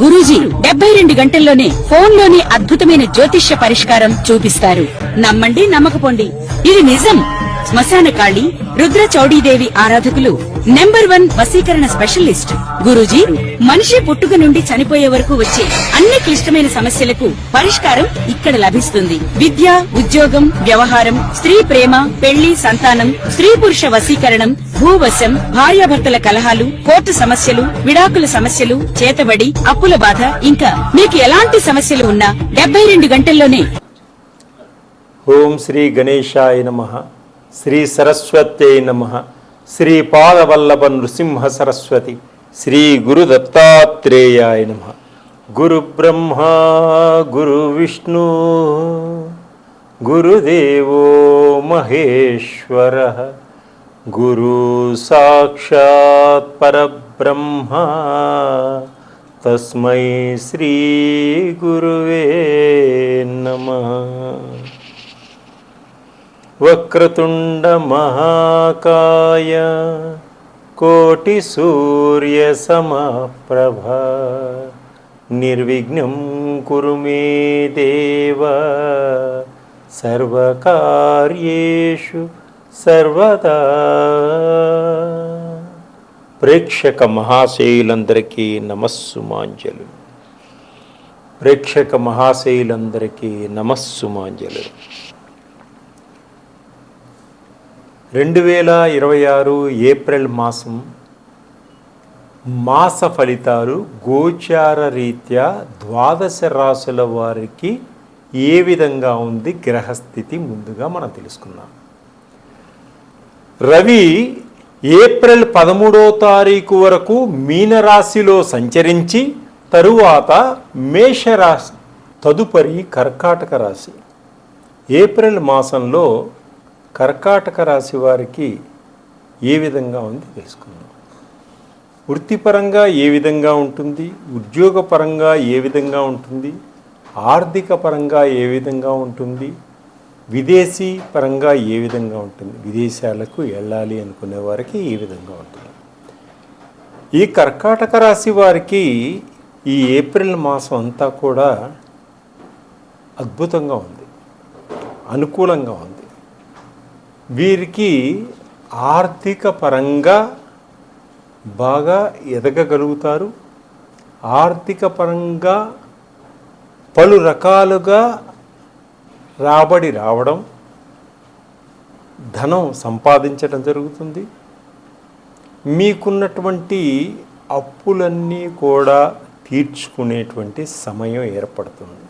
గురూజీ 72 గంటల్లోనే ఫోన్లోని అద్భుతమైన జ్యోతిష్య పరిష్కారం చూపిస్తారు. నమ్మండి, నమ్మకపోండి, ఇది నిజం. శ్మశాన కాళి రుద్ర చౌడీదేవి ఆరాధకులు నంబర్ 1 వశీకరణ స్పెషలిస్ట్ గురూజీ. మనిషి పుట్టుక నుండి చనిపోయే వరకు వచ్చే అన్ని క్లిష్టమైన సమస్యలకు పరిష్కారం ఇక్కడ లభిస్తుంది. విద్య, ఉద్యోగం, వ్యవహారం, స్త్రీ ప్రేమ, పెళ్లి, సంతానం, స్త్రీ పురుష వశీకరణం, భూవశం, భార్యాభర్తల కలహాలు, కోర్టు సమస్యలు, విడాకుల సమస్యలు, చేతబడి, అప్పుల బాధ, ఇంకా మీకు ఎలాంటి సమస్యలు ఉన్నా 72 గంటల్లోనే. ఓం శ్రీ గణేశాయ నమః. శ్రీ సరస్వత్యై నమః. శ్రీ పాదవల్లభ నృసింహ సరస్వతి. శ్రీ గురు దత్తాత్రేయాయ నమః. గురు బ్రహ్మ గురు విష్ణు గురుదేవో మహేశ్వర గురు సాక్షాత్ పరబ్రహ్మ తస్మై శ్రీ గురువే నమః. వక్రతుండ మహాకాయ కోటి సూర్య సమప్రభ నిర్విఘ్నం కురు మే దేవ సర్వకార్యేషు సర్వదా. ప్రేక్షక మహాశయులందరికీ నమస్సుమాంజలు. ప్రేక్షక మహాశయులందరికీ నమస్సుమాంజలు. 2026 ఏప్రిల్ మాస ఫలితాలు గోచార రీత్యా ద్వాదశ రాశుల వారికి ఏ విధంగా ఉంది గ్రహస్థితి ముందుగా మనం తెలుసుకున్నాం. రవి ఏప్రిల్ 13వ తారీఖు వరకు మీనరాశిలో సంచరించి తరువాత మేషరాశి, తదుపరి కర్కాటక రాశి. ఏప్రిల్ మాసంలో కర్కాటక రాశి వారికి ఏ విధంగా ఉంది తెలుసుకుందాం. వృత్తిపరంగా ఏ విధంగా ఉంటుంది, ఉద్యోగపరంగా ఏ విధంగా ఉంటుంది, ఆర్థిక పరంగా ఏ విధంగా ఉంటుంది, విదేశీ పరంగా ఏ విధంగా ఉంటుంది, విదేశాలకు వెళ్ళాలి అనుకునే వారికి ఏ విధంగా ఉంటుంది. ఈ కర్కాటక రాశి వారికి ఈ ఏప్రిల్ మాసం అంతా కూడా అద్భుతంగా ఉంది, అనుకూలంగా ఉంది. వీరికి ఆర్థిక పరంగా బాగా ఎదగగలుగుతారు. ఆర్థిక పరంగా పలు రకాలుగా రాబడి రావడం, ధనం సంపాదించడం జరుగుతుంది. మీకున్నటువంటి అప్పులన్నీ కూడా తీర్చుకునేటువంటి సమయం ఏర్పడుతుంది.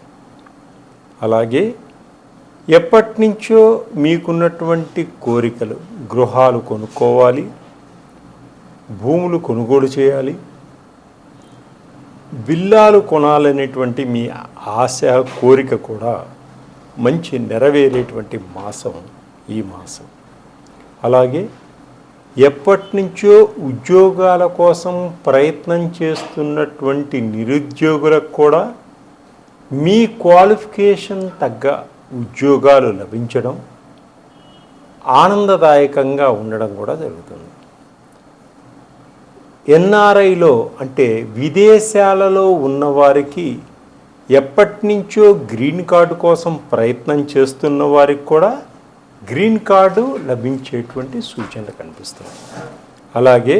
అలాగే ఎప్పటి నుంచో మీకున్నటువంటి కోరికలు, గృహాలు కొనుక్కోవాలి, భూములు కొనుగోలు చేయాలి, విల్లాలు కొనాలనేటువంటి మీ ఆశ, కోరిక కూడా మంచి నెరవేరేటువంటి మాసం ఈ మాసం. అలాగే ఎప్పటి నుంచో ఉద్యోగాల కోసం ప్రయత్నం చేస్తున్నటువంటి నిరుద్యోగులకు కూడా మీ క్వాలిఫికేషన్ తగ్గ ఉద్యోగాలు లభించడం, ఆనందదాయకంగా ఉండడం కూడా జరుగుతుంది. ఎన్ఆర్ఐలో అంటే విదేశాలలో ఉన్నవారికి ఎప్పటి నుంచో గ్రీన్ కార్డు కోసం ప్రయత్నం చేస్తున్న వారికి కూడా గ్రీన్ కార్డు లభించేటువంటి సూచనలు కనిపిస్తుంది. అలాగే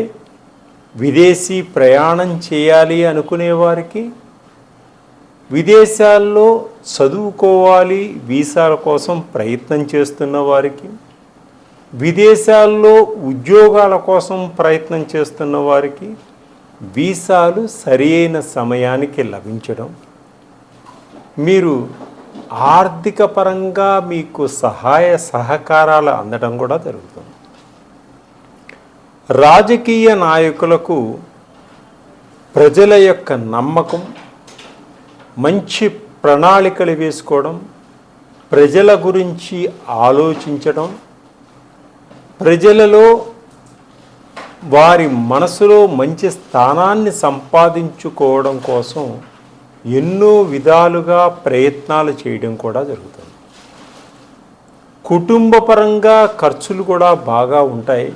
విదేశీ ప్రయాణం చేయాలి అనుకునే వారికి, విదేశాల్లో చదువుకోవాలి వీసాల కోసం ప్రయత్నం చేస్తున్న వారికి, విదేశాల్లో ఉద్యోగాల కోసం ప్రయత్నం చేస్తున్న వారికి వీసాలు సరైన సమయానికి లభించడం, మీరు ఆర్థిక పరంగా మీకు సహాయ సహకారాలు అందడం కూడా జరుగుతుంది. రాజకీయ నాయకులకు ప్రజల యొక్క నమ్మకం, మంచి ప్రణాళికలు వేసుకోవడం, ప్రజల గురించి ఆలోచించడం, ప్రజలలో వారి మనసులో మంచి స్థానాన్ని సంపాదించుకోవడం కోసం ఎన్నో విధాలుగా ప్రయత్నాలు చేయడం కూడా జరుగుతుంది. కుటుంబపరంగా ఖర్చులు కూడా బాగా ఉంటాయి.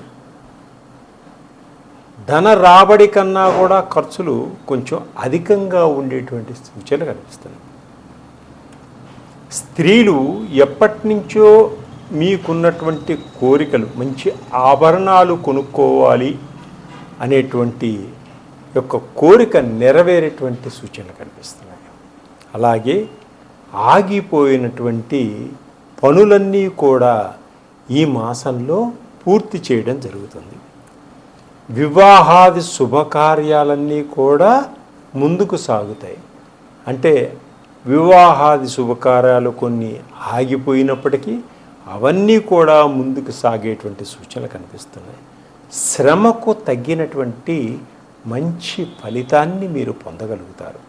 ధన రాబడి కన్నా కూడా ఖర్చులు కొంచెం అధికంగా ఉండేటువంటి సూచనలు కనిపిస్తున్నాయి. స్త్రీలు ఎప్పటి నుంచో మీకున్నటువంటి కోరికలు, మంచి ఆభరణాలు కొనుక్కోవాలి అనేటువంటి యొక్క కోరిక నెరవేరేటువంటి సూచనలు కనిపిస్తున్నాయి. అలాగే ఆగిపోయినటువంటి పనులన్నీ కూడా ఈ మాసంలో పూర్తి చేయడం జరుగుతుంది. వివాహాది శుభకార్యాలన్నీ కూడా ముందుకు సాగుతాయి. అంటే వివాహాది శుభకార్యాలు కొన్ని ఆగిపోయినప్పటికీ అవన్నీ కూడా ముందుకు సాగేటువంటి సూచనలు కనిపిస్తున్నాయి. శ్రమకు తగ్గినటువంటి మంచి ఫలితాన్ని మీరు పొందగలుగుతారు.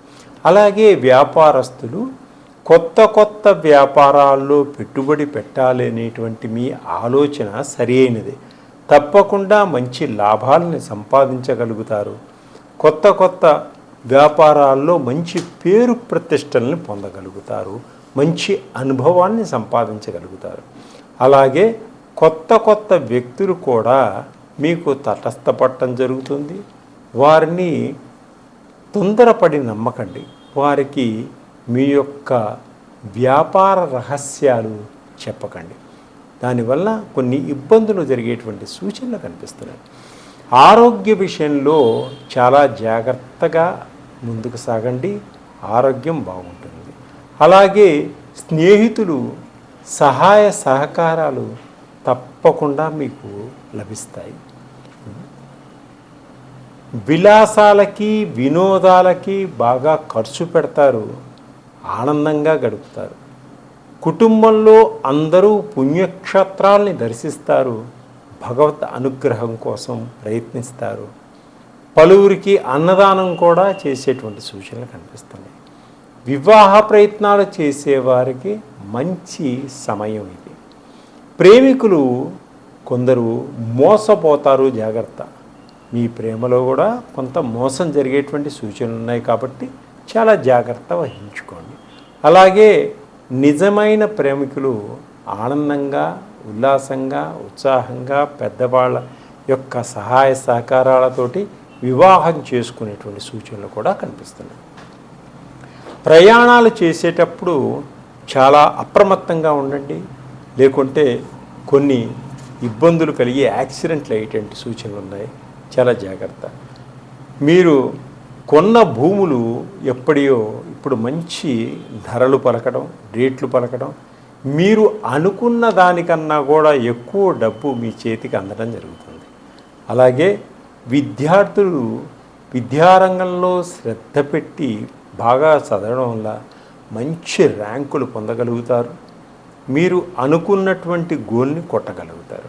అలాగే వ్యాపారస్తులు కొత్త కొత్త వ్యాపారాల్లో పెట్టుబడి పెట్టాలి అనేటువంటి మీ ఆలోచన సరి అయినది. తప్పకుండా మంచి లాభాలని సంపాదించగలుగుతారు. కొత్త కొత్త వ్యాపారాల్లో మంచి పేరు ప్రతిష్టల్ని పొందగలుగుతారు. మంచి అనుభవాన్ని సంపాదించగలుగుతారు. అలాగే కొత్త కొత్త వ్యక్తులు కూడా మీకు తటస్థపడటం జరుగుతుంది. వారిని తొందరపడి నమ్మకండి. వారికి మీ యొక్క వ్యాపార రహస్యాలు చెప్పకండి. దానివల్ల కొన్ని ఇబ్బందులు జరిగేటువంటి సూచనలు కనిపిస్తున్నాయి. ఆరోగ్య విషయంలో చాలా జాగ్రత్తగా ముందుకు సాగండి. ఆరోగ్యం బాగుంటుంది. అలాగే స్నేహితులు సహాయ సహకారాలు తప్పకుండా మీకు లభిస్తాయి. విలాసాలకి వినోదాలకి బాగా ఖర్చు పెడతారు. ఆనందంగా గడుపుతారు. కుటుంబంలో అందరూ పుణ్యక్షేత్రాల్ని దర్శిస్తారు. భగవత్ అనుగ్రహం కోసం ప్రయత్నిస్తారు. పలువురికి అన్నదానం కూడా చేసేటువంటి సూచనలు కనిపిస్తున్నాయి. వివాహ ప్రయత్నాలు చేసేవారికి మంచి సమయం ఇది. ప్రేమికులు కొందరు మోసపోతారు. జాగ్రత్త. మీ ప్రేమలో కూడా కొంత మోసం జరిగేటువంటి సూచనలు ఉన్నాయి కాబట్టి చాలా జాగ్రత్త వహించుకోండి. అలాగే నిజమైన ప్రేమికులు ఆనందంగా, ఉల్లాసంగా, ఉత్సాహంగా పెద్దవాళ్ళ యొక్క సహాయ సహకారాలతోటి వివాహం చేసుకునేటువంటి సూచనలు కూడా కనిపిస్తున్నాయి. ప్రయాణాలు చేసేటప్పుడు చాలా అప్రమత్తంగా ఉండండి. లేకుంటే కొన్ని ఇబ్బందులు కలిగి యాక్సిడెంట్లు అయ్యేటువంటి సూచనలు ఉన్నాయి. చాలా జాగ్రత్త. మీరు కొన్న భూములు ఎప్పటియో ఇప్పుడు మంచి ధరలు పలకడం, రేట్లు పలకడం, మీరు అనుకున్న దానికన్నా కూడా ఎక్కువ డబ్బు మీ చేతికి అందడం జరుగుతుంది. అలాగే విద్యార్థులు విద్యారంగంలో శ్రద్ధ పెట్టి బాగా చదవడం వల్ల మంచి ర్యాంకులు పొందగలుగుతారు. మీరు అనుకున్నటువంటి గోల్ని కొట్టగలుగుతారు.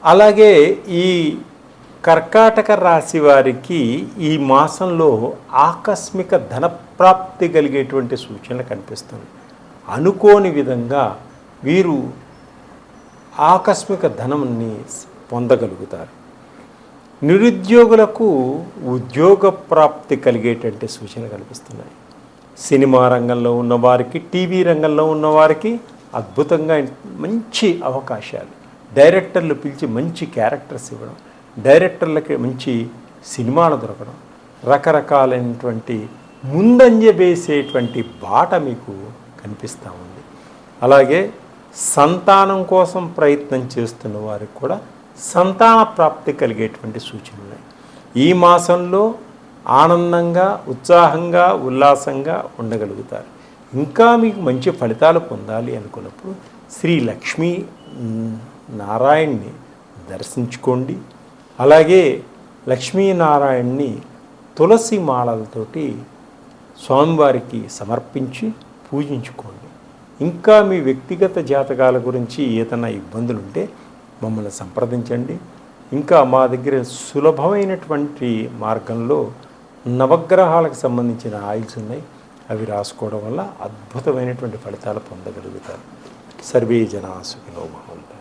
అలాగే ఈ కర్కాటక రాశి వారికి ఈ మాసంలో ఆకస్మిక ధనప్రాప్తి కలిగేటువంటి సూచనలు కనిపిస్తుంది. అనుకోని విధంగా వీరు ఆకస్మిక ధనాన్ని పొందగలుగుతారు. నిరుద్యోగులకు ఉద్యోగ ప్రాప్తి కలిగేటువంటి సూచనలు కనిపిస్తున్నాయి. సినిమా రంగంలో ఉన్నవారికి, టీవీ రంగంలో ఉన్నవారికి అద్భుతంగా మంచి అవకాశాలు. డైరెక్టర్లు పిలిచి మంచి క్యారెక్టర్స్ ఇవ్వడం, డైరెక్టర్లకి మంచి సినిమాలు దొరకడం, రకరకాలైనటువంటి ముందంజ వేసేటువంటి బాట మీకు కనిపిస్తూ ఉంది. అలాగే సంతానం కోసం ప్రయత్నం చేస్తున్న వారికి కూడా సంతాన ప్రాప్తి కలిగేటువంటి సూచనలు ఉన్నాయి. ఈ మాసంలో ఆనందంగా, ఉత్సాహంగా, ఉల్లాసంగా ఉండగలుగుతారు. ఇంకా మీకు మంచి ఫలితాలు పొందాలి అనుకున్నప్పుడు శ్రీ లక్ష్మీ నారాయణ్ణి దర్శించుకోండి. అలాగే లక్ష్మీనారాయణ్ణి తులసి మాలలతోటి స్వామివారికి సమర్పించి పూజించుకోండి. ఇంకా మీ వ్యక్తిగత జాతకాల గురించి ఏదైనా ఇబ్బందులు ఉంటే మమ్మల్ని సంప్రదించండి. ఇంకా మా దగ్గర సులభమైనటువంటి మార్గంలో నవగ్రహాలకు సంబంధించిన ఆయిల్స్ ఉన్నాయి. అవి రాసుకోవడం వల్ల అద్భుతమైనటువంటి ఫలితాలు పొందగలుగుతారు. సర్వే జనా సుఖినో భవంతు.